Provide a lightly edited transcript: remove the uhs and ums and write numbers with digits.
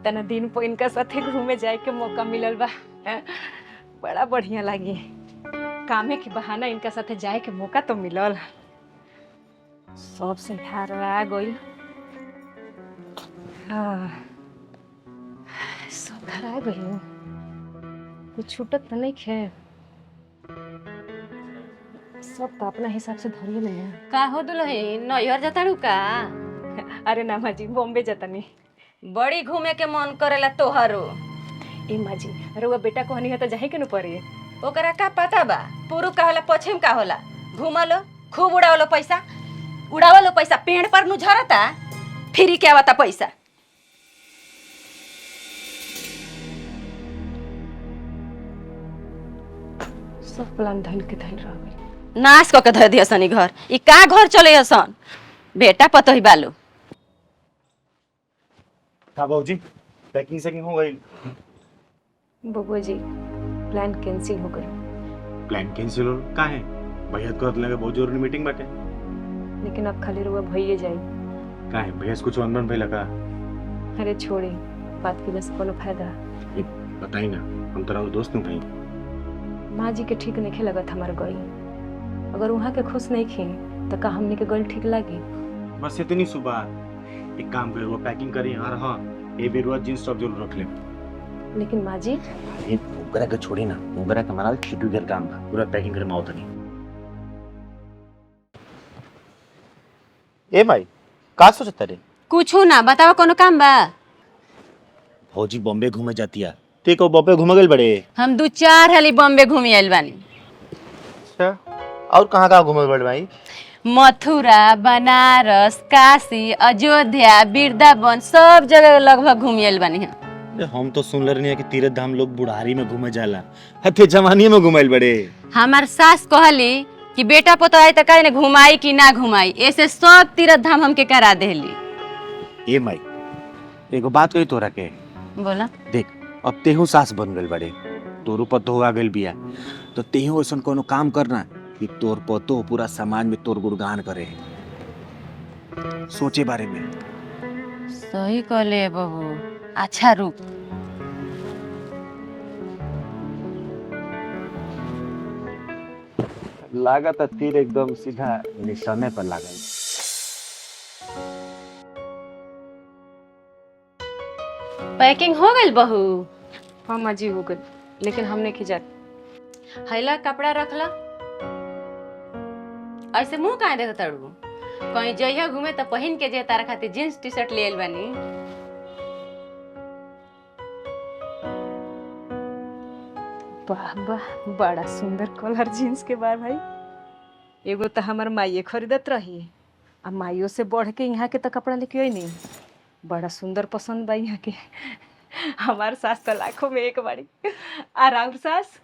तना दिन पर इनका साथे घूमे जाए के मौका मिलल बा। बड़ा बढ़िया लगी। कामे के बहाना इनका साथे जाए के मौका तो मिलल। सब से आ गई। सब घर आ गई। कुछ छूटत तो नहीं खे। सब तो अपना हिसाब से धरिए नहीं है। का हो दुल्हन नैहर जताड़ू का? अरे ना माँ जी, बॉम्बे जतनी। बड़ी घूमे के मन करेला तोहरो। ए माँ जी, अरे वो बेटा को हनी है तो जाहे के न पड़ी। ओकरा का पता बा पूर्व का होला पश्चिम का होला? घूमलो खूब उड़ावलो पैसा, उड़ावलो पैसा पेड़ पर नु झरता, फिर क्या बता पैसा। सब प्लान धैल के धैल रह गई। नाश क के धर दिया सनी घर। ई का घर चले हसन? बेटा पतोही बालो। हाँ बाबूजी, पैकिंग सेकिंग हो गई? बबुआ जी, प्लान कैंसिल हो गई। प्लान कैंसिल हो का है? भैया को लगे बहुत जरूरी मीटिंग बाटे। लेकिन अब खाली रुआ भइए जाई। का है भैया से कुछ अनबन भइला का? अरे छोड़ी, बात की बस कोनो फायदा। बताई ना, हम तेरा दोस्त हूं भाई। माँ जी के ठीक नहीं लगत हमार गई। अगर वहाँ के खुश नहीं खी तो का हमने के गल ठीक लगी? बस इतनी सुबह। एक काम करो, वो पैकिंग करी। हाँ ये भी रोज जींस टॉप जरूर रख ले। लेकिन माँ जी, ये उगरा के छोड़ी ना, उगरा के मना छुट्टी कर काम बा। पूरा पैकिंग करे माओ तनी। ए भाई, का सोचत रे? कुछू ना बतावा, कोनो काम बा? भौजी बॉम्बे घूमे जाती है। ते को बॉम्बे घूमे गइल बड़े? हम 2-4 हाली बॉम्बे घूमी आइल बानी। अच्छा, और कहाँ घूमे बड़े भाई? मथुरा, बनारस, काशी, अयोध्या, वृंदावन सब जगह लगभग घूमी आइल बानी हम। हम तो सुन ले रही कि तीर्थ धाम लोग बुढ़ारी में घूमे जाला, हथे जवानी में घुमाइल बड़े। हमार सास कहली कि बेटा पतो आई त काहे ने घुमाई कि ना घुमाई, ऐसे सब तीर्थ धाम हमके करा देली। ए माई, एगो बात कही तोरा के। बोला। देख, अब तेहू सास बन गइल बड़े, तोरो पतो आ गइल बिया, तो तेहू ऐसा कोनो काम करना कि तोर पतो पूरा समाज में तोर गुणगान करे। सोचे बारे में। सही कहले बहू। अच्छा रुक। लागत तीर एकदम सीधा निशाने पर लागल। पैकिंग हो गइल बहू? हाँ माँ जी हो गई, लेकिन हमने की जात। हैला कपड़ा रखला। ऐसे मुंह काहे देखत ताड़ू? कहीं जइया घूमे त पहिन के जे तारा खातिर जींस टी शर्ट ले आइल बानी। वाह वाह, बड़ा सुंदर कलर जींस के बार भाई। एगो तो हमार माइये खरीदत रही, आ माइयों से बढ़ के यहाँ के तो कपड़ा लेके आई नहीं। बड़ा सुंदर पसंद बा यहाँ के। हमार सास तो लाखों में एक बाड़ी। और राउर सास